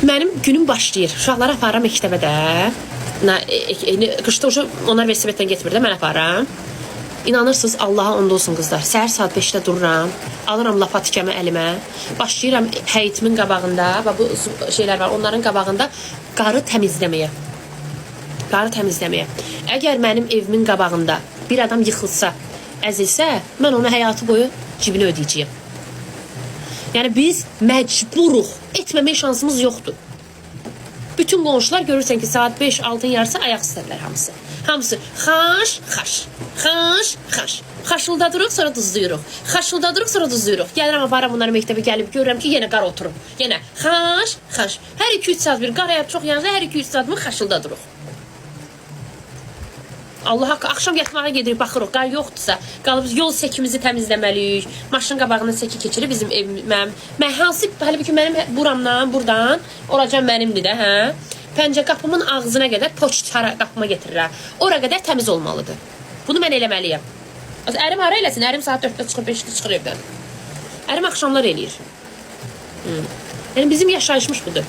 Mənim günüm başlayır. Uşaqları aparıram məktəbə də. Qışda onlar velosipeddən getmir də, mən aparıram. İnanırsınız, Allaha and olsun qızlar. Səhər saat 5-də dururam, alıram lapatikəmi əlimə, başlayıram həyətimin qabağında, bu şeylər var, onların qabağında qarı təmizləməyə. Əgər mənim evimin qabağında bir adam yıxılsa, əzilsə, mən onu həyatı boyu cibini ödəyəcəyim. Yəni biz məcburuq, etməmək şansımız yoxdur. Bütün qonşular görürsən ki, saat 5-6-ın yarısı ayaq istərlər hamısı. Hamısı xaş. Xaşıldadırıq, sonra duzluyuruq. Gəlirəm, aparam bunları məktəbə gəlib, görürəm ki, yenə qar oturub. Yenə xaş. Hər 2-3 saat bir qar əyər çox yansa, hər 2-3 saat bir xaşıldadırıq. Allah haqqı, axşam yatmağa gedirik, baxırıq, qar yoxdursa, qalıb yol səkimizi təmizləməliyik, maşın qabağına səki keçirir bizim evim, mən hansı, halbuki mənim buramdan, buradan, oracan mənimdir də, hə? Pəncə qapımın ağzına qədər poçtara qapıma getirirəm, ora qədər təmiz olmalıdır. Bunu mən eləməliyəm. Ərim hara eləsin, ərim saat 4-də çıxır, 5-də çıxır evdən. Ərim axşamlar eləyir. Yəni bizim yaşayışmış budur.